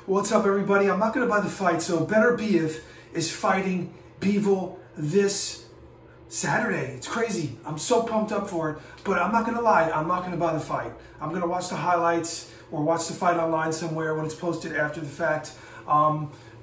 What's up, everybody? I'm not going to buy the fight. So Beterbiev is fighting Bivol this Saturday. It's crazy. I'm so pumped up for it. But I'm not going to lie. I'm not going to buy the fight. I'm going to watch the highlights or watch the fight online somewhere when it's posted after the fact.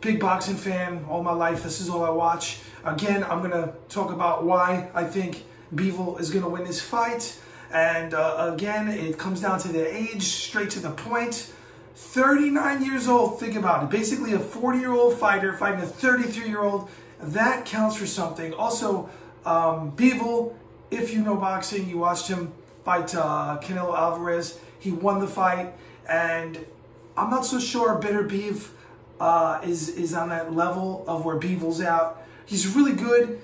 Big boxing fan all my life. This is all I watch. Again, I'm going to talk about why I think Bivol is going to win this fight. And again, it comes down to the age, straight to the point. 39 years old, think about it. Basically a 40-year-old fighter fighting a 33-year-old. That counts for something. Also, Bivol, if you know boxing, you watched him fight Canelo Alvarez. He won the fight, and I'm not so sure Beterbiev is on that level of where Bivol's out. He's really good.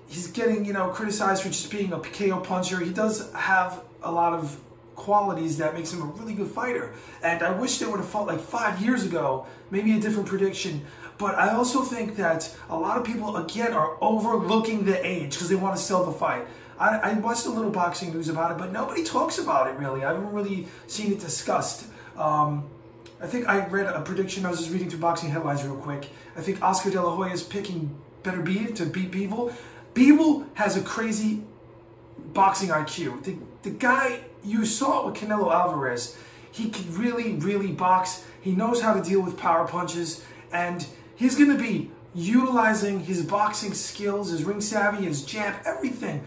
He's getting, criticized for just being a KO puncher. He does have a lot of qualities that makes him a really good fighter. And I wish they would have fought like 5 years ago, maybe a different prediction. But I also think that a lot of people, again, are overlooking the age because they want to sell the fight. I watched a little boxing news about it, but nobody talks about it, really. I haven't really seen it discussed. I think I read a prediction. I was just reading through boxing headlines real quick. I think Oscar De La Hoya is picking Beterbiev to beat Bivol. Bivol has a crazy boxing IQ. The guy, you saw it with Canelo Alvarez. He can really box. He knows how to deal with power punches, and he's going to be utilizing his boxing skills, his ring savvy, his jab, everything.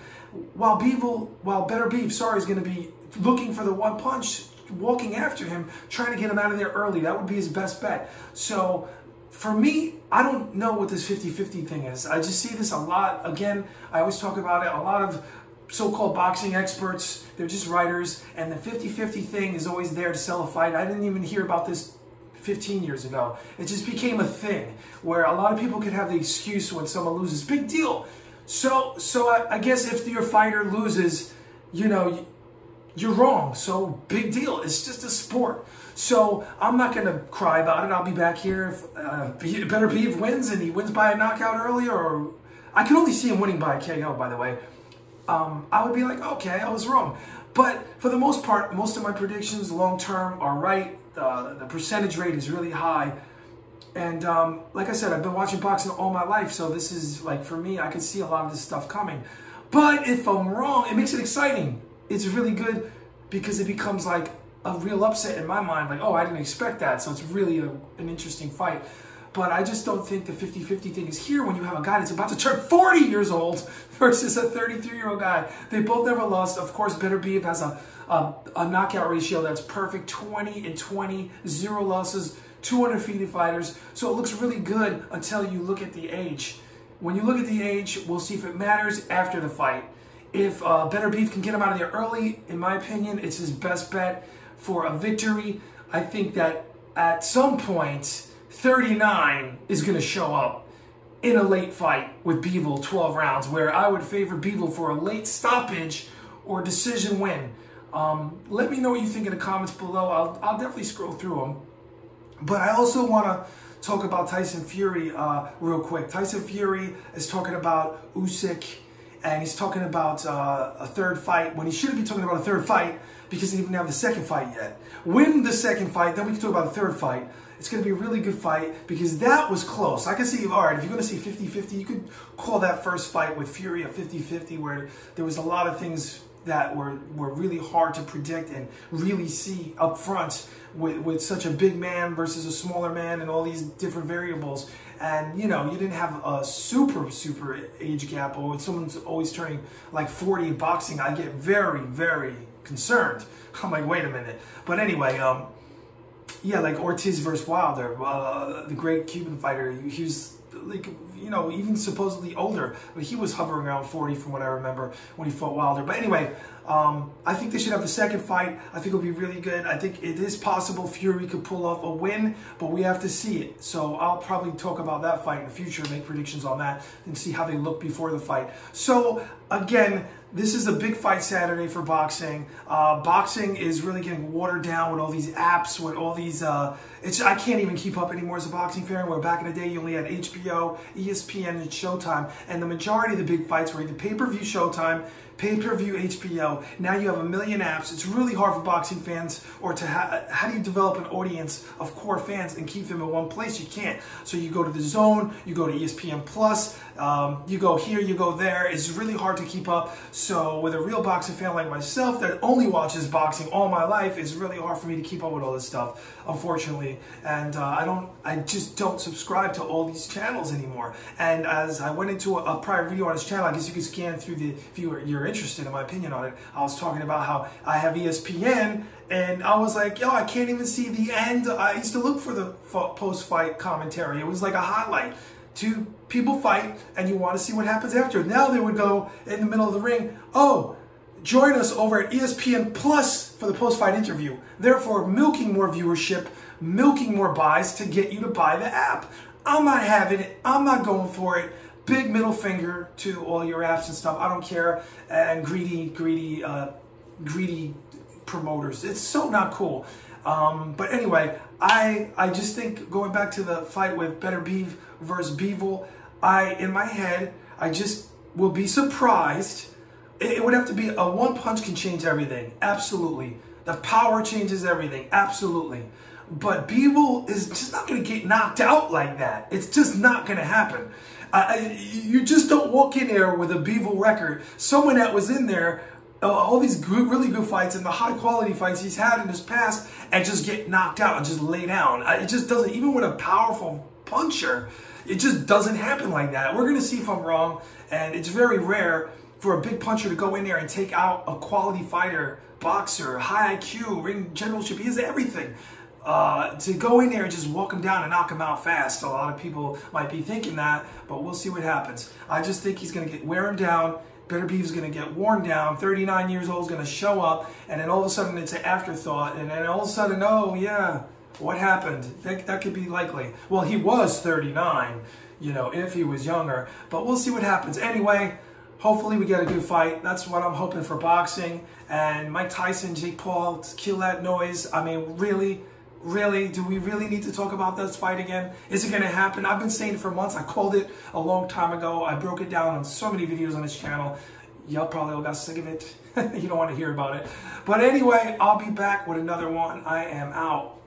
While Beterbiev, is going to be looking for the one punch, walking after him, trying to get him out of there early. That would be his best bet. So for me, I don't know what this 50-50 thing is. I just see this a lot. Again, I always talk about it. A lot of so-called boxing experts, they're just writers, and the 50-50 thing is always there to sell a fight. I didn't even hear about this 15 years ago. It just became a thing where a lot of people could have the excuse when someone loses. Big deal. So I guess if your fighter loses, you're wrong. So big deal. It's just a sport. So I'm not going to cry about it. I'll be back here if Beterbiev wins and he wins by a knockout earlier, or I can only see him winning by a KO, by the way. I would be like, okay, I was wrong. But for the most part, most of my predictions long-term are right. The percentage rate is really high. And like I said, I've been watching boxing all my life. So this is, like, for me, I can see a lot of this stuff coming. But if I'm wrong, it makes it exciting. It's really good because it becomes like a real upset in my mind. Like, oh, I didn't expect that. So it's really an interesting fight. But I just don't think the 50-50 thing is here when you have a guy that's about to turn 40 years old versus a 33-year-old guy. They both never lost. Of course, Beterbiev has a knockout ratio that's perfect, 20-20, 0 losses, 2 undefeated fighters. So it looks really good until you look at the age. When you look at the age, we'll see if it matters after the fight. If Beterbiev can get him out of there early, in my opinion, it's his best bet for a victory. I think that at some point, 39 is going to show up in a late fight with Bivol, 12 rounds, where I would favor Bivol for a late stoppage or decision win. Let me know what you think in the comments below. I'll definitely scroll through them. But I also want to talk about Tyson Fury real quick. Tyson Fury is talking about Usyk, and he's talking about a third fight when he shouldn't be talking about a third fight because he didn't have the second fight yet. Win the second fight, then we can talk about a third fight. It's going to be a really good fight because that was close. I can see, all right, if you're going to say 50-50, you could call that first fight with Fury a 50-50 where there was a lot of things that were really hard to predict and really see up front with such a big man versus a smaller man and all these different variables. And, you didn't have a super age gap, or when someone's always turning like 40 in boxing, I get very concerned. I'm like, wait a minute. But anyway, yeah, like Ortiz versus Wilder, the great Cuban fighter. He was, like, even supposedly older, but he was hovering around 40 from what I remember when he fought Wilder. But anyway, I think they should have the second fight. I think it'll be really good. I think it is possible Fury could pull off a win, but we have to see it. So I'll probably talk about that fight in the future, make predictions on that, and see how they look before the fight. So again, this is a big fight Saturday for boxing. Boxing is really getting watered down with all these apps, with all these, I can't even keep up anymore as a boxing fan, where back in the day you only had HBO, ESPN, and Showtime, and the majority of the big fights were either pay-per-view Showtime, pay-per-view HBO. Now you have a million apps. It's really hard for boxing fans, or to how do you develop an audience of core fans and keep them in one place? You can't. So you go to the Zone, you go to ESPN Plus, you go here, you go there. It's really hard to keep up. So with a real boxing fan like myself that only watches boxing all my life, it's really hard for me to keep up with all this stuff, unfortunately. And I just don't subscribe to all these channels anymore. And as I went into a prior video on this channel, I guess you can scan through the, if you're interested in my opinion on it, I was talking about how I have ESPN, and I was like, yo, I can't even see the end. I used to look for the post-fight commentary. It was like a highlight. Two people fight, and you want to see what happens after. Now they would go in the middle of the ring, oh, join us over at ESPN Plus for the post-fight interview. Therefore, milking more viewership, milking more buys to get you to buy the app. I'm not having it. I'm not going for it. Big middle finger to all your apps and stuff. I don't care. And greedy promoters. It's so not cool. But anyway, I just think, going back to the fight with Beterbiev versus Bivol, in my head, I just will be surprised. It would have to be a one punch can change everything. Absolutely. The power changes everything. Absolutely. But Bivol is just not going to get knocked out like that. It's just not going to happen. You just don't walk in there with a Bivol record. Someone that was in there, all these really good fights and the high quality fights he's had in his past, and just get knocked out and just lay down. It just doesn't, even with a powerful puncher, it just doesn't happen like that. We're going to see if I'm wrong, and it's very rare for a big puncher to go in there and take out a quality fighter, boxer, high IQ, ring generalship. He has everything. To go in there and just walk him down and knock him out fast. A lot of people might be thinking that, but we'll see what happens. I just think he's going to wear him down. Beterbiev's going to get worn down. 39 years old is going to show up, and then all of a sudden it's an afterthought, and then all of a sudden, oh yeah, what happened? That could be likely. Well, he was 39, you know, if he was younger, but we'll see what happens. Anyway, hopefully we get a good fight. That's what I'm hoping for boxing. And Mike Tyson, Jake Paul, kill that noise. I mean, really, do we really need to talk about this fight again? Is it going to happen? I've been saying it for months. I called it a long time ago. I broke it down on so many videos on this channel. Y'all probably all got sick of it. You don't want to hear about it. But anyway, I'll be back with another one. I am out.